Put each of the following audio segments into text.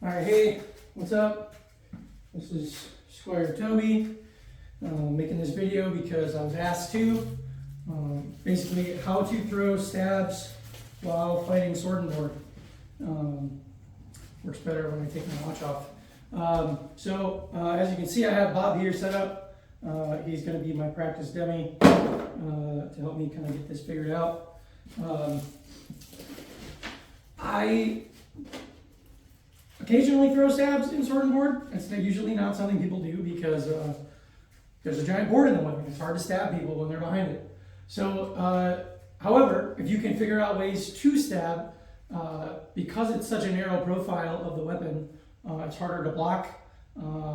Alright, hey, what's up? This is Squire Tobi, making this video because I was asked to. Basically, how to throw stabs while fighting sword and board. Works better when I take my watch off. As you can see, I have Bob here set up. He's going to be my practice dummy to help me kind of get this figured out. I occasionally throw stabs in sword and board. It's usually not something people do because there's a giant board in the way. It's hard to stab people when they're behind it. So, however, if you can figure out ways to stab, because it's such a narrow profile of the weapon, it's harder to block.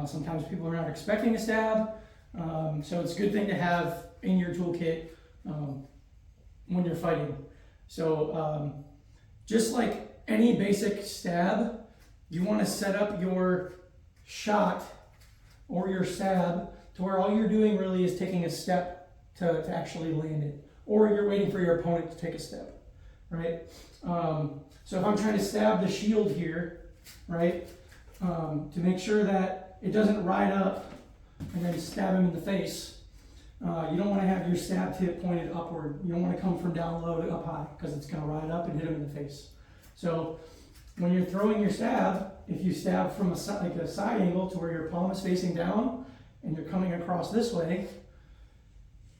Sometimes people are not expecting a stab. So it's a good thing to have in your toolkit when you're fighting. So just like any basic stab, you want to set up your shot or your stab to where all you're doing really is taking a step to actually land it, or you're waiting for your opponent to take a step, right? So if I'm trying to stab the shield here, right, to make sure that it doesn't ride up and then stab him in the face, you don't want to have your stab tip pointed upward. You don't want to come from down low to up high because it's going to ride up and hit him in the face. So when you're throwing your stab, if you stab from a side angle to where your palm is facing down and you're coming across this way,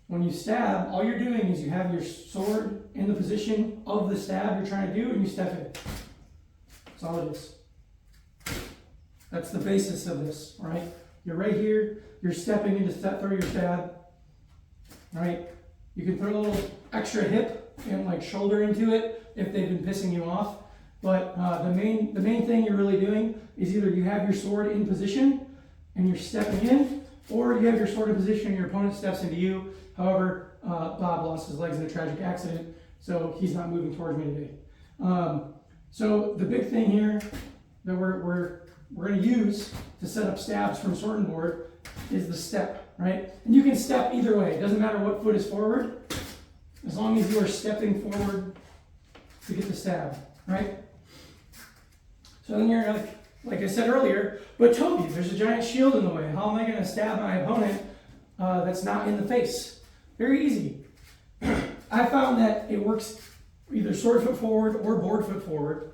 when you stab, all you're doing is you have your sword in the position of the stab you're trying to do and you step in. That's all it is. That's the basis of this, right? You're right here, you're stepping in to throw your stab, right? You can throw a little extra hip and like shoulder into it if they've been pissing you off. But the main thing you're really doing is either you have your sword in position and you're stepping in, or you have your sword in position and your opponent steps into you. However, Bob lost his legs in a tragic accident, so he's not moving towards me today. So the big thing here that we're going to use to set up stabs from sword and board is the step, right? And you can step either way. It doesn't matter what foot is forward, as long as you are stepping forward to get the stab, right? So then you're like I said earlier, but Tobi, there's a giant shield in the way. How am I going to stab my opponent that's not in the face? Very easy. I found that it works either sword foot forward or board foot forward.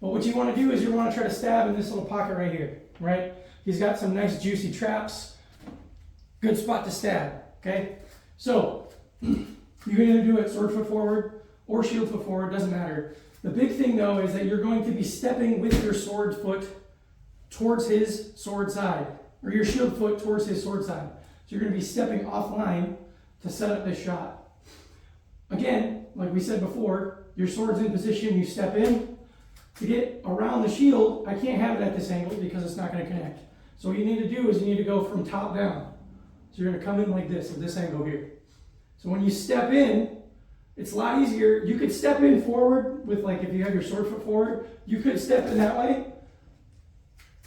But what you want to do is you want to try to stab in this little pocket right here, right? He's got some nice juicy traps. Good spot to stab, okay? So you can either do it sword foot forward or shield foot forward, doesn't matter. The big thing though is that you're going to be stepping with your sword foot towards his sword side, or your shield foot towards his sword side. So you're going to be stepping offline to set up this shot. Again, like we said before, your sword's in position, you step in. To get around the shield, I can't have it at this angle because it's not going to connect. So what you need to do is you need to go from top down. So you're going to come in like this, at this angle here. So when you step in, it's a lot easier. You could step in forward with, like, if you have your sword foot forward, you could step in that way.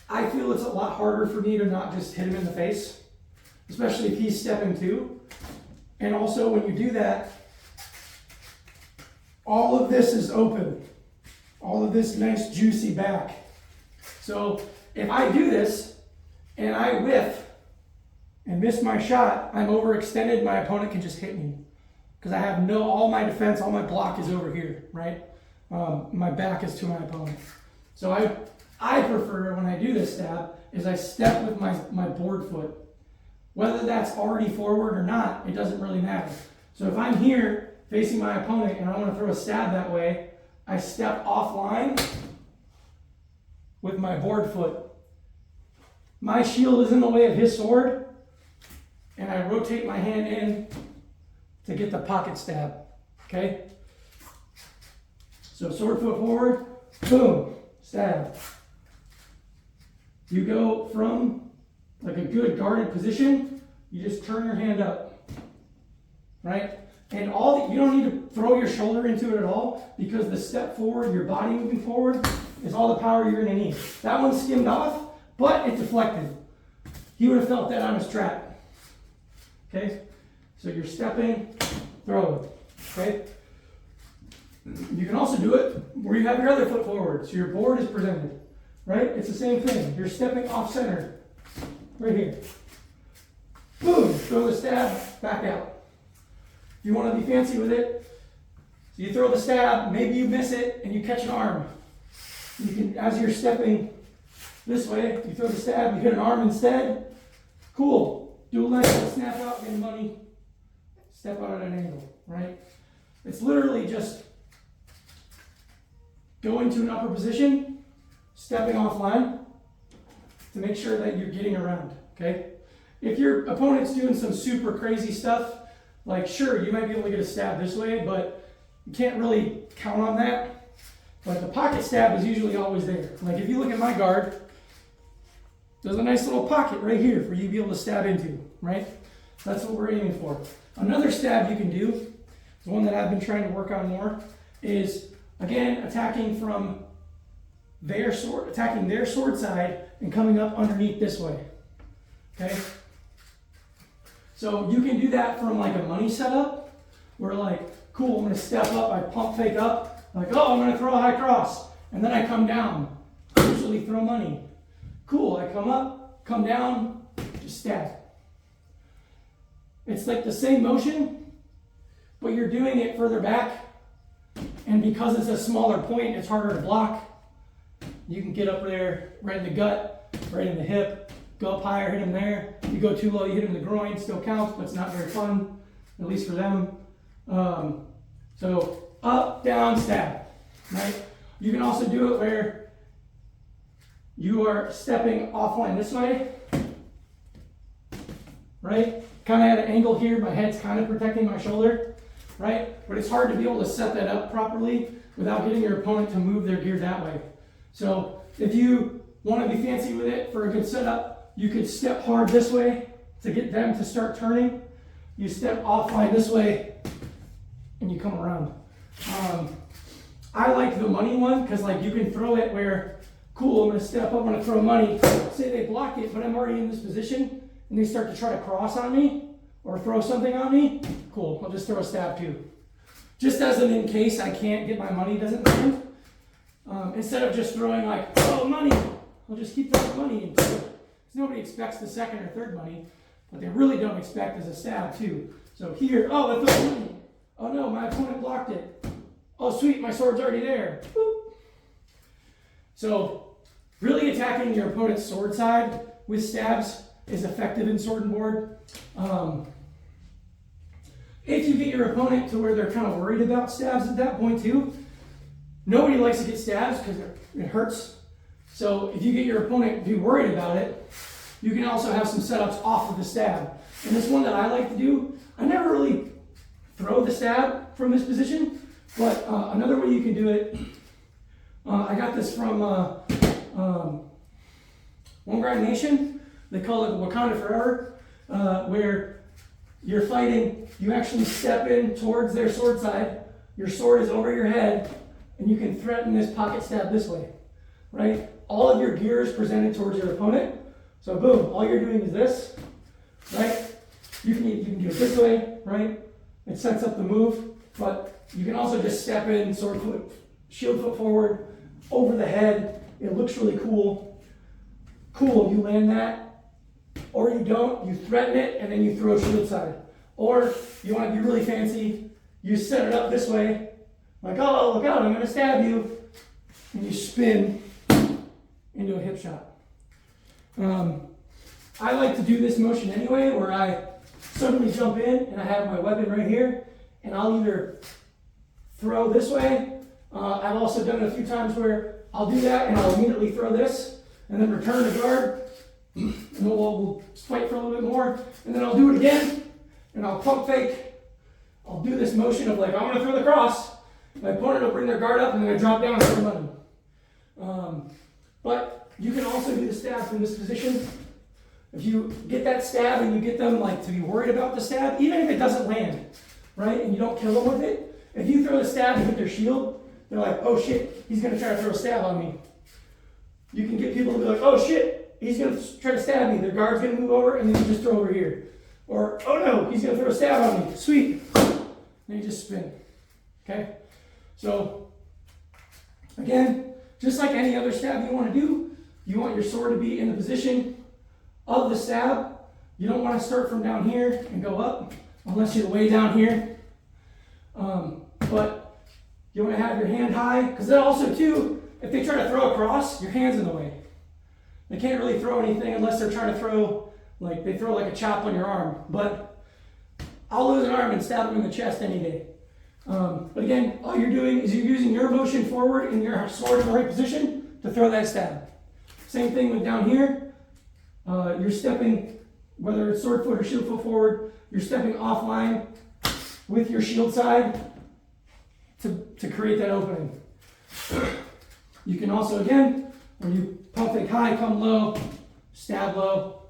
I feel it's a lot harder for me to not just hit him in the face, especially if he's stepping too. And also when you do that, all of this is open. All of this nice juicy back. So if I do this and I whiff and miss my shot, I'm overextended, my opponent can just hit me. Because I have all my defense, all my block is over here, right? My back is to my opponent. So I prefer when I do this stab is I step with my board foot. Whether that's already forward or not, it doesn't really matter. So if I'm here facing my opponent and I want to throw a stab that way, I step offline with my board foot. My shield is in the way of his sword, and I rotate my hand in to get the pocket stab, okay? So sword foot forward, boom, stab. You go from like a good guarded position, you just turn your hand up, right? And you don't need to throw your shoulder into it at all because the step forward, your body moving forward, is all the power you're going to need. That one skimmed off, but it deflected. He would have felt that on his trap. Okay? So you're stepping, throwing. Okay? You can also do it where you have your other foot forward. So your board is presented. right? It's the same thing. You're stepping off center, right here. Boom, throw the stab, back out. If you want to be fancy with it, so you throw the stab, maybe you miss it, and you catch an arm. You can, as you're stepping this way, you throw the stab, you hit an arm instead. Cool. Do a nice little snap out, get money, step out at an angle, right? It's literally just going to an upper position, stepping offline to make sure that you're getting around, okay? If your opponent's doing some super crazy stuff, like sure, you might be able to get a stab this way, but you can't really count on that. But the pocket stab is usually always there. Like if you look at my guard, there's a nice little pocket right here for you to be able to stab into, right? That's what we're aiming for. Another stab you can do, the one that I've been trying to work on more, is again attacking from their sword, attacking their sword side and coming up underneath this way. Okay? So you can do that from like a money setup, where like, cool, I'm gonna step up, I pump fake up, like, oh, I'm gonna throw a high cross, and then I come down, usually throw money. Cool, I come up, come down, just stab. It's like the same motion, but you're doing it further back, and because it's a smaller point, it's harder to block. You can get up there, right in the gut, right in the hip, go up higher, hit him there. If you go too low, you hit him in the groin, still counts, but it's not very fun, at least for them. So up, down, stab, right? You can also do it where you are stepping offline this way, right? Kind of at an angle here, my head's kind of protecting my shoulder, right? But it's hard to be able to set that up properly without getting your opponent to move their gear that way. So if you want to be fancy with it for a good setup, you could step hard this way to get them to start turning. You step offline this way and you come around. I like the money one because like you can throw it where, cool, I'm going to step up, I'm going to throw money. Say they block it, but I'm already in this position and they start to try to cross on me or throw something on me. Cool, I'll just throw a stab too. Just as an in case I can't get my money, doesn't land. Instead of just throwing like, oh, money, I'll just keep throwing money into it. Nobody expects the second or third money, but they really don't expect as a stab too. So here, oh, I threw money. Oh no, my opponent blocked it. Oh sweet, my sword's already there. Boop. So really attacking your opponent's sword side with stabs is effective in sword and board. If you get your opponent to where they're kind of worried about stabs at that point too, nobody likes to get stabs because it hurts. So if you get your opponent to be worried about it, you can also have some setups off of the stab. And this one that I like to do, I never really throw the stab from this position, but another way you can do it, I got this from One Grind Nation. They call it Wakanda Forever, where you're fighting, you actually step in towards their sword side, your sword is over your head, and you can threaten this pocket stab this way, right? All of your gear is presented towards your opponent. So boom, all you're doing is this, right? You can do it this way, right? It sets up the move, but you can also just step in, sword foot, shield foot forward, over the head. It looks really cool. Cool, you land that, or you don't, you threaten it, and then you throw shield side. Or you want to be really fancy, you set it up this way, like, oh, look out, I'm gonna stab you, and you spin into a hip shot. I like to do this motion anyway, where I suddenly jump in and I have my weapon right here, and I'll either throw this way. I've also done it a few times where I'll do that and I'll immediately throw this and then return to guard, and we'll fight for a little bit more, and then I'll do it again and I'll pump fake. I'll do this motion of like, I'm gonna throw the cross. My opponent will bring their guard up and then I drop down and throw money. But you can also do the stab from this position. If you get that stab and you get them like to be worried about the stab, even if it doesn't land, right, and you don't kill them with it, if you throw the stab and hit their shield, they're like, oh shit, he's gonna try to throw a stab on me. You can get people to be like, oh shit, he's gonna try to stab me. Their guard's gonna move over and then you just throw over here. Or, oh no, he's gonna throw a stab on me. Sweet. Then you just spin. Okay? So, again, just like any other stab you wanna do, you want your sword to be in the position of the stab. You don't want to start from down here and go up unless you're way down here. But you want to have your hand high, because then also too, if they try to throw across, your hand's in the way. They can't really throw anything unless they're trying to throw, like they throw like a chop on your arm. But I'll lose an arm and stab them in the chest any day. But again, all you're doing is you're using your motion forward and your sword in the right position to throw that stab. Same thing with down here. You're stepping, whether it's sword foot or shield foot forward, you're stepping offline with your shield side to create that opening. You can also, again, when you pump fake high, come low, stab low.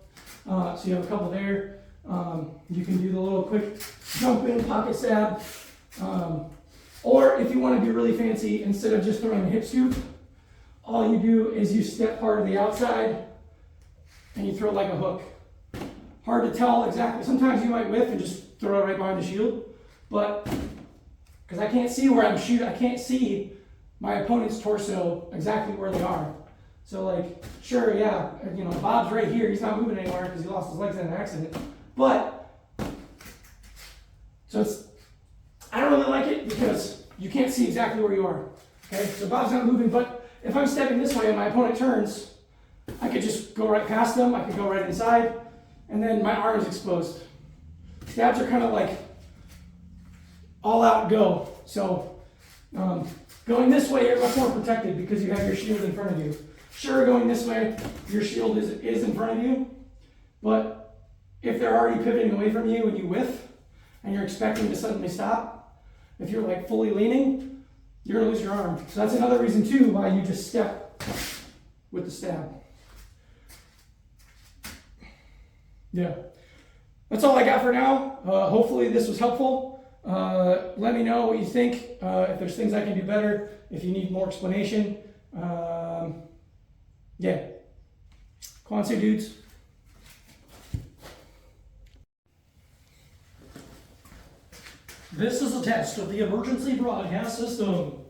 So you have a couple there. You can do the little quick jump in, pocket stab. Or if you want to be really fancy, instead of just throwing a hip scoop, all you do is you step part of the outside and you throw like a hook. Hard to tell exactly. Sometimes you might whiff and just throw it right behind the shield, but because I can't see where I'm shooting, I can't see my opponent's torso exactly where they are. So like, sure, yeah, you know, Bob's right here. He's not moving anywhere because he lost his legs in an accident. But, so it's, I don't really like it because you can't see exactly where you are. Okay, so Bob's not moving, but if I'm stepping this way and my opponent turns, I could just go right past them. I could go right inside, and then my arm is exposed. Stabs are kind of like all out go. So going this way, you're much more protected because you have your shield in front of you. Sure, going this way, your shield is in front of you, but if they're already pivoting away from you and you whiff, and you're expecting to suddenly stop, if you're like fully leaning, you're gonna lose your arm. So that's another reason too why you just step with the stab. Yeah, that's all I got for now. Hopefully this was helpful. Let me know what you think, if there's things I can do better, if you need more explanation. Yeah, Kwanzaa dudes. This is a test of the emergency broadcast system.